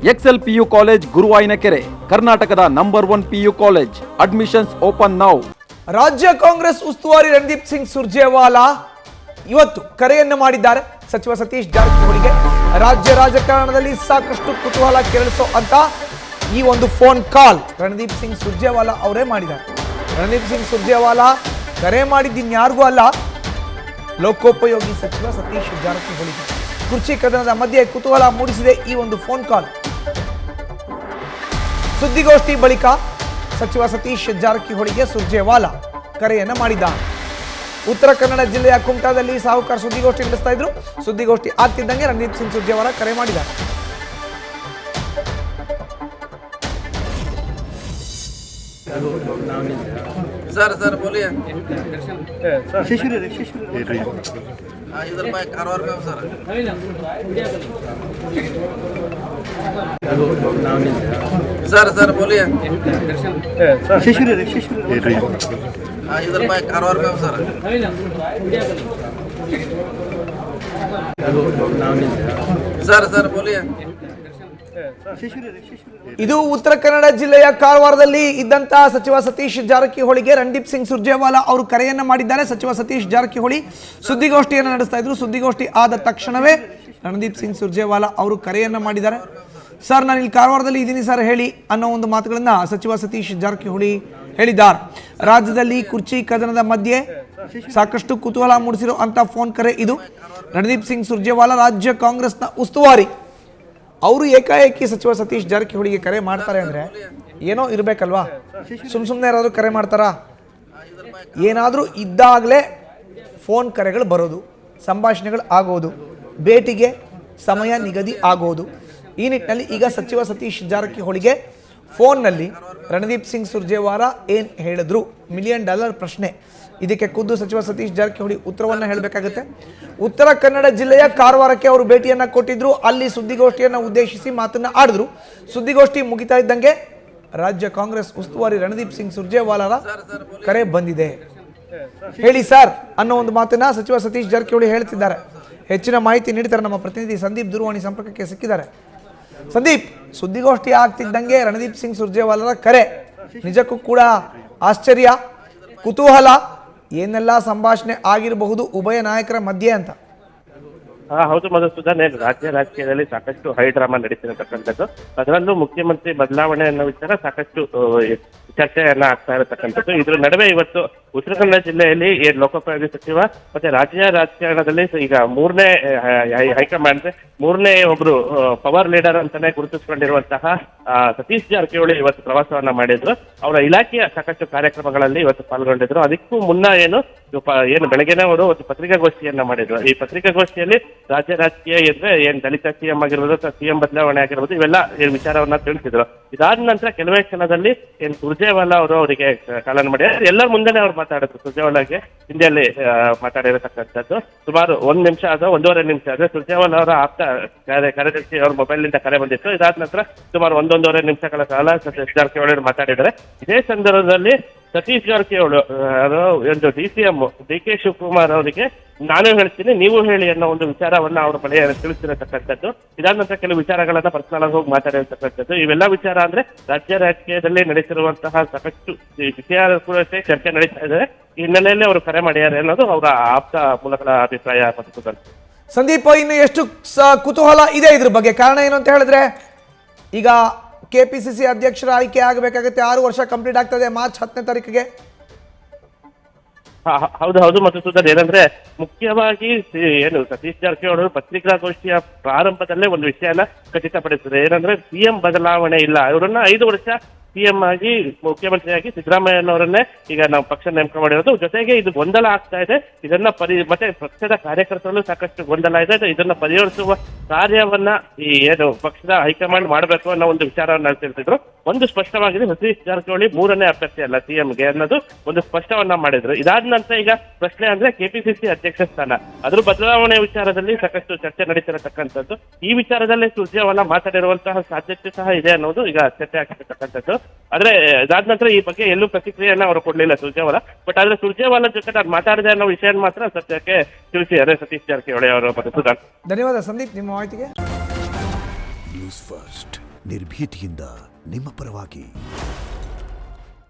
Excel PU college ಗುರುವಾಯಿನಕೆರೆ, ಕರ್ನಾಟಕದ number 1 PU college. Admissions open now. ರಾಜ್ಯ ಕಾಂಗ್ರೆಸ್ ಉಸ್ತುವಾರಿ ರಣದೀಪ್ ಸಿಂಗ್ ಸುರ್ಜೇವಾಲಾ ಇವತ್ತು ಕರೆಯನ್ನು ಮಾಡಿದ್ದಾರೆ ಸಚಿವ ಸತೀಶ್ ಜಾರಕಿಹೊಳಿಗೆ. ರಾಜ್ಯ ರಾಜಕಾರಣದಲ್ಲಿ ಸಾಕಷ್ಟು ಕುತೂಹಲ ಕೆರಳಿಸೋ ಅಂತ ಈ ಒಂದು ಫೋನ್ ಕಾಲ್ ರಣದೀಪ್ ಸಿಂಗ್ ಸುರ್ಜೇವಾಲಾ ಅವರೇ ಮಾಡಿದ್ದಾರೆ. ರಣದೀಪ್ ಸಿಂಗ್ ಸುರ್ಜೇವಾಲಾ ಕರೆ ಮಾಡಿದ್ದಿನ್ಯಾರಿಗೂ ಅಲ್ಲ, ಲೋಕೋಪಯೋಗಿ ಸಚಿವ ಸತೀಶ್ ಜಾರಕಿಹೊಳಿಗೆ. ಕುರ್ಚಿ ಕದನದ ಮಧ್ಯೆ ಕುತೂಹಲ ಮೂಡಿಸಿದೆ ಈ ಒಂದು ಫೋನ್ ಕಾಲ್. ಸುದ್ದಿಗೋಷ್ಠಿ ಬಳಿಕ ಸಚಿವ ಸತೀಶ್ ಜಾರಕಿಹೊಳಿಗೆ ಸುರ್ಜೇವಾಲಾ ಕರೆಯನ್ನು ಮಾಡಿದ್ದಾರೆ. ಉತ್ತರ ಕನ್ನಡ ಜಿಲ್ಲೆಯ ಕುಮಟಾದಲ್ಲಿ ಸಾಹುಕಾರ ಸುದ್ದಿಗೋಷ್ಠಿ ನಡೆಸ್ತಾ ಇದ್ರು. ಸುದ್ದಿಗೋಷ್ಠಿ ಆಗ್ತಿದ್ದಂಗೆ ರಣದೀಪ್ ಸಿಂಗ್ ಸುರ್ಜೇವಾಲಾ ಕರೆ ಮಾಡಿದ್ದಾರೆ. सर सर बोलिए इधर मैं कारवार में हूँ सर. सर सर बोलिए इधर मैं कारवार में हूँ सर. सर सर बोलिए. ಇದು ಉತ್ತರ ಕನ್ನಡ ಜಿಲ್ಲೆಯ ಕಾರವಾರದಲ್ಲಿ ಇದ್ದಂತಹ ಸಚಿವ ಸತೀಶ್ ಜಾರಕಿಹೊಳಿಗೆ ರಣದೀಪ್ ಸಿಂಗ್ ಸುರ್ಜೇವಾಲಾ ಅವರು ಕರೆಯನ್ನ ಮಾಡಿದ್ದಾರೆ. ಸಚಿವ ಸತೀಶ್ ಜಾರಕಿಹೊಳಿ ಸುದ್ದಿಗೋಷ್ಠಿಯನ್ನು ನಡೆಸ್ತಾ ಇದ್ರು. ಸುದ್ದಿಗೋಷ್ಠಿ ಆದ ತಕ್ಷಣವೇ ರಣದೀಪ್ ಸಿಂಗ್ ಸುರ್ಜೇವಾಲಾ ಅವರು ಕರೆಯನ್ನ ಮಾಡಿದ್ದಾರೆ. ಸರ್, ನಾನು ಇಲ್ಲಿ ಕಾರವಾರದಲ್ಲಿ ಇದ್ದೀನಿ ಸರ್ ಹೇಳಿ ಅನ್ನೋ ಒಂದು ಮಾತುಗಳನ್ನ ಸಚಿವ ಸತೀಶ್ ಜಾರಕಿಹೊಳಿ ಹೇಳಿದ್ದಾರೆ. ರಾಜ್ಯದಲ್ಲಿ ಕುರ್ಚಿ ಕದನದ ಮಧ್ಯೆ ಸಾಕಷ್ಟು ಕುತೂಹಲ ಮೂಡಿಸಿರೋ ಅಂತ ಫೋನ್ ಕರೆ ಇದು. ರಣದೀಪ್ ಸಿಂಗ್ ಸುರ್ಜೇವಾಲಾ ರಾಜ್ಯ ಕಾಂಗ್ರೆಸ್ನ ಉಸ್ತುವಾರಿ, ಅವರು ಏಕಾಏಕಿ ಸಚಿವ ಸತೀಶ್ ಜಾರಕಿಹೊಳಿಗೆ ಕರೆ ಮಾಡ್ತಾರೆ ಅಂದರೆ ಏನೋ ಇರಬೇಕಲ್ವಾ? ಸುಮ್ಮನೆ ಯಾರಾದರೂ ಕರೆ ಮಾಡ್ತಾರಾ? ಏನಾದರೂ ಇದ್ದಾಗಲೇ ಫೋನ್ ಕರೆಗಳು ಬರೋದು, ಸಂಭಾಷಣೆಗಳು ಆಗೋದು, ಭೇಟಿಗೆ ಸಮಯ ನಿಗದಿ ಆಗೋದು. ಈ ನಿಟ್ಟಿನಲ್ಲಿ ಈಗ ಸಚಿವ ಸತೀಶ್ ಜಾರಕಿಹೊಳಿಗೆ ಫೋನ್ನಲ್ಲಿ ರಣದೀಪ್ ಸಿಂಗ್ ಸುರ್ಜೇವಾಲಾ ಏನು ಹೇಳಿದ್ರು, $1 ಮಿಲಿಯನ್ ಪ್ರಶ್ನೆ. ಇದಕ್ಕೆ ಖುದ್ದು ಸಚಿವ ಸತೀಶ್ ಜಾರಕಿಹೊಳಿ ಉತ್ತರವನ್ನು ಹೇಳಬೇಕಾಗುತ್ತೆ. ಉತ್ತರ ಕನ್ನಡ ಜಿಲ್ಲೆಯ ಕಾರವಾರಕ್ಕೆ ಅವರು ಭೇಟಿಯನ್ನು ಕೊಟ್ಟಿದ್ರು. ಅಲ್ಲಿ ಸುದ್ದಿಗೋಷ್ಠಿಯನ್ನು ಉದ್ದೇಶಿಸಿ ಮಾತನ್ನ ಆಡಿದ್ರು. ಸುದ್ದಿಗೋಷ್ಠಿ ಮುಗಿತಾ ಇದ್ದಂಗೆ ರಾಜ್ಯ ಕಾಂಗ್ರೆಸ್ ಉಸ್ತುವಾರಿ ರಣದೀಪ್ ಸಿಂಗ್ ಸುರ್ಜೇವಾಲಾರ ಕರೆ ಬಂದಿದೆ. ಹೇಳಿ ಸರ್ ಅನ್ನೋ ಒಂದು ಮಾತನ್ನ ಸಚಿವ ಸತೀಶ್ ಜಾರಕಿಹೊಳಿ ಹೇಳ್ತಿದ್ದಾರೆ. ಹೆಚ್ಚಿನ ಮಾಹಿತಿ ನೀಡ್ತಾರೆ ನಮ್ಮ ಪ್ರತಿನಿಧಿ ಸಂದೀಪ್. ದೂರವಾಣಿ ಸಂಪರ್ಕಕ್ಕೆ ಸಿಕ್ಕಿದ್ದಾರೆ. ಸಂದೀಪ್, ಸುದ್ದಿಗೋಷ್ಠಿ ಆಗ್ತಿದ್ದಂಗೆ ರಣದೀಪ್ ಸಿಂಗ್ ಸುರ್ಜೇವಾಲಾರ ಕರೆ, ನಿಜಕ್ಕೂ ಕೂಡ ಆಶ್ಚರ್ಯ, ಕುತೂಹಲ, ಏನೆಲ್ಲ ಸಂಭಾಷಣೆ ಆಗಿರಬಹುದು ಉಭಯ ನಾಯಕರ ಮಧ್ಯೆ ಅಂತ. ಹೌದು ಮಧುಸೂದನ್, ರಾಜ್ಯ ರಾಜಕೀಯದಲ್ಲಿ ಸಾಕಷ್ಟು ಹೈ ಡ್ರಾಮಾ ನಡೀತಿರತಕ್ಕಂಥದ್ದು. ಅದರಲ್ಲೂ ಮುಖ್ಯಮಂತ್ರಿ ಬದಲಾವಣೆ ಅನ್ನೋ ವಿಚಾರ ಸಾಕಷ್ಟು ಚರ್ಚೆಯನ್ನ ಆಗ್ತಾ ಇರತಕ್ಕಂಥದ್ದು. ಇದ್ರ ನಡುವೆ ಇವತ್ತು ಉತ್ತರ ಕನ್ನಡ ಜಿಲ್ಲೆಯಲ್ಲಿ ಲೋಕೋಪಯೋಗಿ ಸಚಿವ ಮತ್ತೆ ರಾಜ್ಯ ರಾಜಕಾರಣದಲ್ಲಿ ಈಗ ಹೈಕಮಾಂಡ್ ಮೂರನೇ ಒಬ್ರು ಪವರ್ ಲೀಡರ್ ಅಂತಾನೆ ಗುರುತಿಸಿಕೊಂಡಿರುವಂತಹ ಸತೀಶ್ ಜಾರಕಿಹೊಳಿ ಇವತ್ತು ಪ್ರವಾಸವನ್ನ ಮಾಡಿದ್ರು. ಅವರ ಇಲಾಖೆಯ ಸಾಕಷ್ಟು ಕಾರ್ಯಕ್ರಮಗಳಲ್ಲಿ ಇವತ್ತು ಪಾಲ್ಗೊಂಡಿದ್ರು. ಅದಕ್ಕೂ ಮುನ್ನ ಏನು ಬೆಳಗ್ಗೆನೇ ಅವರು ಒಂದು ಪತ್ರಿಕಾಗೋಷ್ಠಿಯನ್ನ ಮಾಡಿದ್ರು. ಈ ಪತ್ರಿಕಾಗೋಷ್ಠಿಯಲ್ಲಿ ರಾಜ್ಯ ರಾಜಕೀಯ ಏನ್ ದಲಿತ ಸಿಎಂ ಆಗಿರ್ಬೋದು ಅಥವಾ ಸಿಎಂ ಬದಲಾವಣೆ ಆಗಿರ್ಬೋದು ಇವೆಲ್ಲ ವಿಚಾರವನ್ನ ತಿಳಿಸಿದ್ರು. ಇದಾದ ನಂತರ ಕೆಲವೇ ಕ್ಷಣದಲ್ಲಿ ಏನ್ ಸುರ್ಜೇವಾಲಾ ಅವರು ಅವರಿಗೆ ಕಾಲನ್ನು ಮಾಡಿದ್ರು. ಎಲ್ಲರ ಮುಂದೆನೆ ಅವ್ರು ಮಾತಾಡಿದ್ರು. ಸುರ್ಜೇವಾಲಾಗೆ ಹಿಂದಿಯಲ್ಲಿ ಮಾತಾಡಿರತಕ್ಕಂಥದ್ದು ಸುಮಾರು 1 ನಿಮಿಷ ಆದ 1.5 ನಿಮಿಷ ಆದ್ರೆ ಸುರ್ಜೇವಾಲಾ ಅವರ ಆಪ್ತ ಕಾರ್ಯದರ್ಶಿ ಅವ್ರ ಮೊಬೈಲ್ ನಿಂದ ಕರೆ ಬಂದಿತ್ತು. ಇದಾದ ನಂತರ ಸುಮಾರು 1.5 ನಿಮಿಷಗಳ ಕಾಲ ಸತೀಶ್ ಜಾರಕಿಹೊಳಿ ಅವರು ಮಾತಾಡಿದ್ದಾರೆ. ಇದೇ ಸಂದರ್ಭದಲ್ಲಿ ಸತೀಶ್ ಜಾರಕಿಹೊಳಿ ಒಂದು DCM DK ಶಿವಕುಮಾರ್ ಅವರಿಗೆ ನಾನು ಹೇಳ್ತೀನಿ ನೀವು ಹೇಳಿ ಅನ್ನೋ ಒಂದು ವಿಚಾರವನ್ನ ಅವರ ಬಳಿ ತಿಳಿಸಿರತಕ್ಕಂಥದ್ದು. ಇದಾದ ನಂತರ ಕೆಲವು ವಿಚಾರಗಳನ್ನ ಪರ್ಸನಲ್ ಆಗಿ ಹೋಗಿ ಮಾತಾಡಿರತಕ್ಕಂಥದ್ದು. ಇವೆಲ್ಲ ವಿಚಾರ ಅಂದ್ರೆ ರಾಜ್ಯ ರಾಜಕೀಯದಲ್ಲಿ ನಡೆಸಿರುವಂತಹ ಸಾಕಷ್ಟು ವಿಷಯ ಕೂಡ ಚರ್ಚೆ ನಡೀತಾ ಇದೆ. ಈ ಹಿನ್ನೆಲೆಯಲ್ಲಿ ಅವರು ಕರೆ ಮಾಡಿದ್ದಾರೆ ಅನ್ನೋದು ಅವರ ಆಪ್ತ ಮೂಲಗಳ ಅಭಿಪ್ರಾಯ. ಸಂದೀಪ್, ಇನ್ನು ಎಷ್ಟು ಕುತೂಹಲ ಇದೆ ಇದ್ರ ಬಗ್ಗೆ? ಕಾರಣ ಏನು ಅಂತ ಹೇಳಿದ್ರೆ ಈಗ KPCC ಅಧ್ಯಕ್ಷರ ಆಯ್ಕೆ ಆಗಬೇಕಾಗುತ್ತೆ. 6 ವರ್ಷ ಕಂಪ್ಲೀಟ್ ಆಗ್ತದೆ ಮಾರ್ಚ್ 10ನೇ ತಾರೀಕಿಗೆ. ಹೌದು ಮಧುಸೂದನ್, ಏನಂದ್ರೆ ಮುಖ್ಯವಾಗಿ ಏನು ಸತೀಶ್ ಜಾರಕಿಹೊಳಿ ಪತ್ರಿಕಾಗೋಷ್ಠಿಯ ಪ್ರಾರಂಭದಲ್ಲೇ ಒಂದು ವಿಷಯನ ಖಚಿತಪಡಿಸಿದೆ. ಏನಂದ್ರೆ ಸಿಎಂ ಬದಲಾವಣೆ ಇಲ್ಲ, ಇವರನ್ನ 5 ವರ್ಷ ಸಿಎಂ ಆಗಿ ಮುಖ್ಯಮಂತ್ರಿಯಾಗಿ ಸಿದ್ದರಾಮಯ್ಯನವರನ್ನೇ ಈಗ ನಾವು ಪಕ್ಷ ನೇಮಕ ಮಾಡಿರೋದು. ಜೊತೆಗೆ ಇದು ಗೊಂದಲ ಆಗ್ತಾ ಇದೆ. ಇದನ್ನ ಮತ್ತೆ ಪಕ್ಷದ ಕಾರ್ಯಕರ್ತರಲ್ಲೂ ಸಾಕಷ್ಟು ಗೊಂದಲ ಇದೆ. ಇದನ್ನ ಪರಿಹರಿಸುವ ಕಾರ್ಯವನ್ನ ಈ ಏನು ಪಕ್ಷದ ಹೈಕಮಾಂಡ್ ಮಾಡಬೇಕು ಅನ್ನೋ ಒಂದು ವಿಚಾರವನ್ನ ತಿಳಿಸಿದ್ರು. ಒಂದು ಸ್ಪಷ್ಟವಾಗಿದೆ, ಸತೀಶ್ ಜಾರಕಿಹೊಳಿ 3ನೇ ಅಭ್ಯರ್ಥಿ ಅಲ್ಲ ಸಿಎಂಗೆ ಅನ್ನೋದು ಒಂದು ಸ್ಪಷ್ಟವನ್ನ ಮಾಡಿದ್ರು. ಇದಾದ ನಂತರ ಈಗ ಪ್ರಶ್ನೆ ಅಂದ್ರೆ KPCC ಅಧ್ಯಕ್ಷ ಸ್ಥಾನ, ಅದ್ರ ಬದಲಾವಣೆ ವಿಚಾರದಲ್ಲಿ ಸಾಕಷ್ಟು ಚರ್ಚೆ ನಡೀತಿರತಕ್ಕಂಥದ್ದು. ಈ ವಿಚಾರದಲ್ಲಿ ಸುರ್ಜೇವಾಲಾ ಮಾತಾಡಿರುವಂತಹ ಸಾಧ್ಯತೆ ಸಹ ಇದೆ ಅನ್ನೋದು ಈಗ ಚರ್ಚೆ ಆಗ್ತಿರ್ತಕ್ಕಂಥದ್ದು. ಆದ್ರೆ ಇದಾದ ನಂತರ ಈ ಬಗ್ಗೆ ಎಲ್ಲೂ ಪ್ರತಿಕ್ರಿಯೆಯನ್ನ ಅವರು ಕೊಡ್ಲಿಲ್ಲ ಸುರ್ಜೇವಾಲಾ. ಬಟ್ ಆದ್ರೆ ಸುರ್ಜೇವಾಲಾ ಜೊತೆ ನಾನು ಮಾತಾಡಿದೆ ಅನ್ನೋ ವಿಷಯ ಮಾತ್ರ ಸದ್ಯಕ್ಕೆ ತಿಳಿಸಿದ್ದಾರೆ ಸತೀಶ್ ಜಾರಕಿಹೊಳಿ ಅವರು. ಧನ್ಯವಾದ ಸಂದೀಪ್ ನಿಮ್ಮ ಮಾಹಿತಿಗೆ. ನ್ಯೂಸ್ ಫಸ್ಟ್ ನಿರ್ಭೀತಿಯಿಂದ ನಿಮ್ಮ ಪರವಾಗಿ.